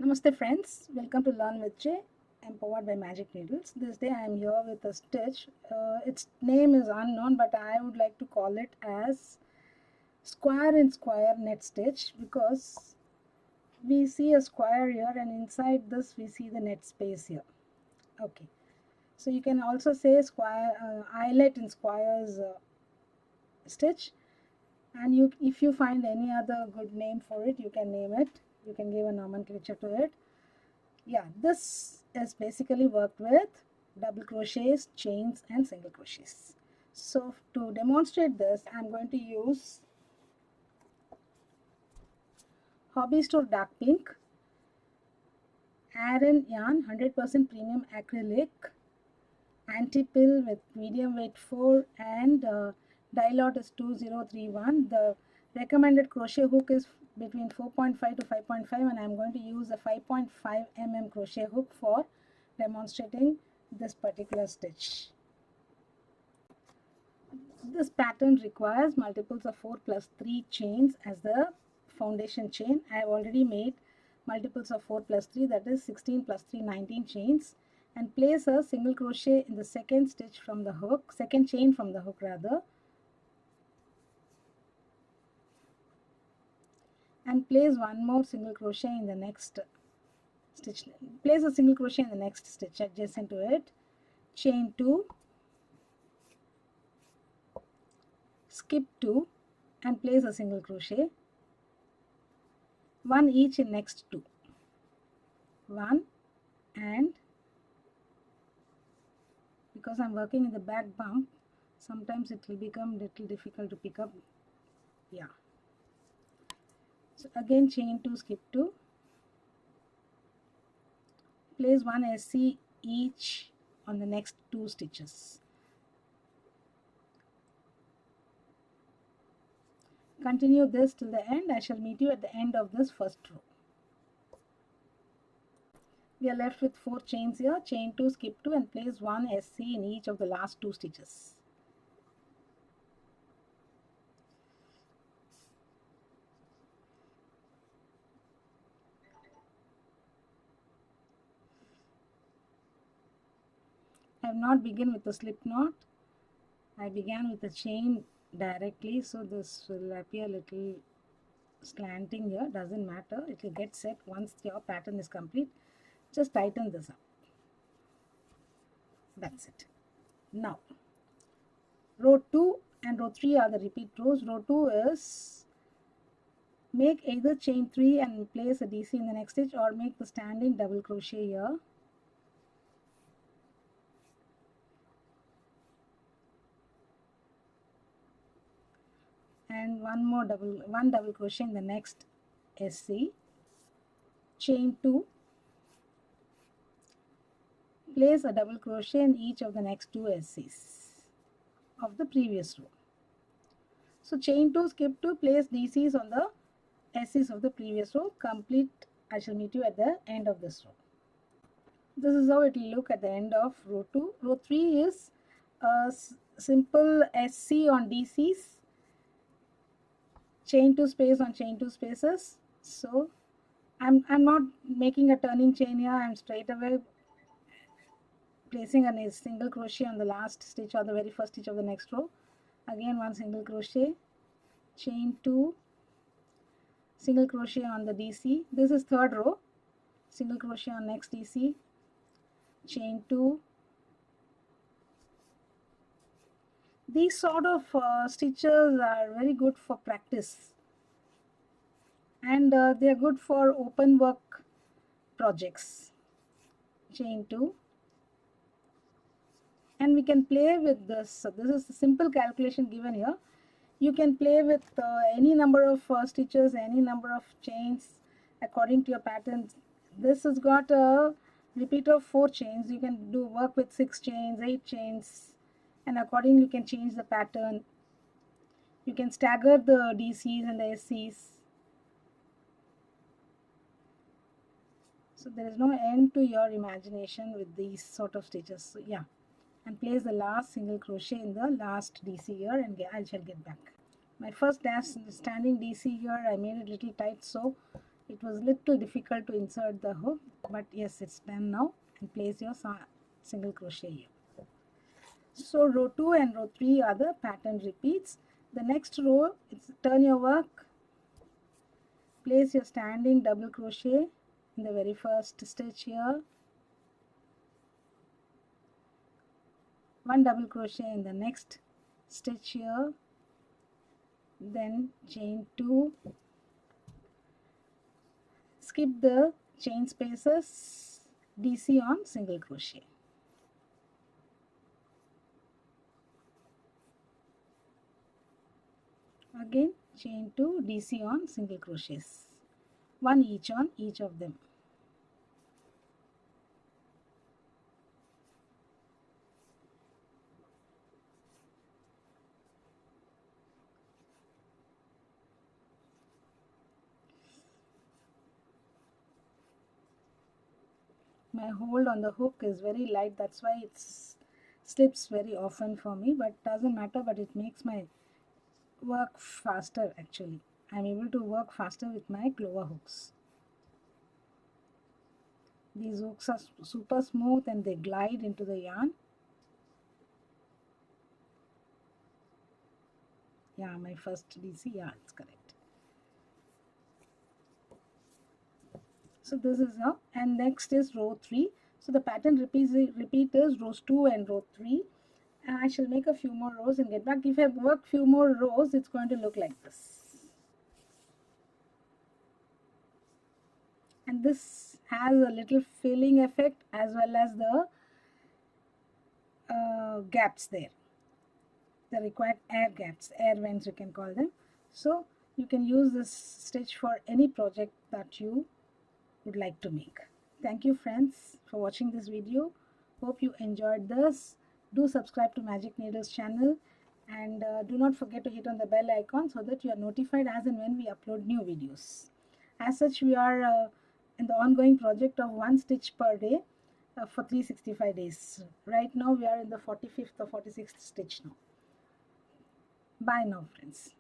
Namaste friends, welcome to Learn with J. Empowered by Magic Needles. This day I am here with a stitch. Its name is unknown, but I would like to call it as square in square net stitch because we see a square here and inside this we see the net space here. Okay, so you can also say square eyelet in squares stitch, and if you find any other good name for it, you can name it. You can give a nomenclature to it. Yeah, this is basically worked with double crochets, chains and single crochets. So to demonstrate this, I'm going to use Hobby Store Dark Pink, Aran yarn 100% premium acrylic, anti-pill with medium weight 4 and dye lot is 2031. The recommended crochet hook is between 4.5 to 5.5 and I'm going to use a 5.5 mm crochet hook for demonstrating this particular stitch. This pattern requires multiples of 4 plus 3 chains as the foundation chain. I have already made multiples of 4 plus 3, that is 16 plus 3, 19 chains, and place a single crochet in the second stitch from the hook, second chain from the hook rather, and place one more single crochet in the next stitch. Place a single crochet in the next stitch adjacent to it, chain 2, skip 2 and place a single crochet, one each in next 2, 1 and because I'm working in the back bump, sometimes it will become little difficult to pick up. Yeah, so again chain 2, skip 2, place one SC each on the next 2 stitches. Continue this till the end. I shall meet you at the end of this first row. We are left with 4 chains here, chain 2, skip 2 and place one SC in each of the last 2 stitches. I have not begun with the slip knot. I began with a chain directly, so this will appear a little slanting here, doesn't matter, it will get set once your pattern is complete. Just tighten this up. That's it. Now row 2 and row 3 are the repeat rows. Row 2 is make either chain 3 and place a DC in the next stitch or make the standing double crochet here. And one double crochet in the next SC, chain 2, place a double crochet in each of the next 2 SCs of the previous row. So chain 2, skip 2, place DCs on the SCs of the previous row. Complete. I shall meet you at the end of this row. This is how it will look at the end of row 2. Row 3 is a simple SC on DCs, chain 2 space on chain 2 spaces. So I'm not making a turning chain here. I'm straight away placing a single crochet on the last stitch or the very first stitch of the next row. Again one single crochet, chain 2, single crochet on the DC. This is third row, single crochet on next DC, chain 2. These sort of stitches are very good for practice, and they are good for open work projects. Chain 2, and we can play with this. So this is the simple calculation given here. You can play with any number of stitches, any number of chains according to your patterns. This has got a repeat of 4 chains. You can do work with 6 chains, 8 chains, and accordingly you can change the pattern. You can stagger the DCs and the SCs. So there is no end to your imagination with these sort of stitches. So yeah, and place the last single crochet in the last DC here, and I shall get back. My first standing DC here, I made it little tight, so It was little difficult to insert the hook, but yes, it's done now. And place your single crochet here. So row 2 and row 3 are the pattern repeats. The next row, it's turn your work, place your standing double crochet in the very first stitch here, one double crochet in the next stitch here, then chain 2, skip the chain spaces, DC on single crochet. Again chain 2, DC on single crochets, one each on each of them. My hold on the hook is very light, that's why it slips very often for me, but doesn't matter, but it makes my work faster. Actually, I'm able to work faster with my clover hooks. These hooks are super smooth and they glide into the yarn. Yeah, my first DC, yeah, it's correct. So this is how, and next is row 3. So the pattern repeaters rows 2 and row 3. And I shall make a few more rows and get back. If I work few more rows, it's going to look like this. And this has a little filling effect as well as the gaps there, the required air gaps, air vents you can call them. So you can use this stitch for any project that you would like to make. Thank you friends for watching this video. Hope you enjoyed this. Do subscribe to Magic Needles channel, and do not forget to hit on the bell icon so that you are notified as and when we upload new videos. As such, we are in the ongoing project of one stitch per day for 365 days. Right now we are in the 45th or 46th stitch now. Bye now friends.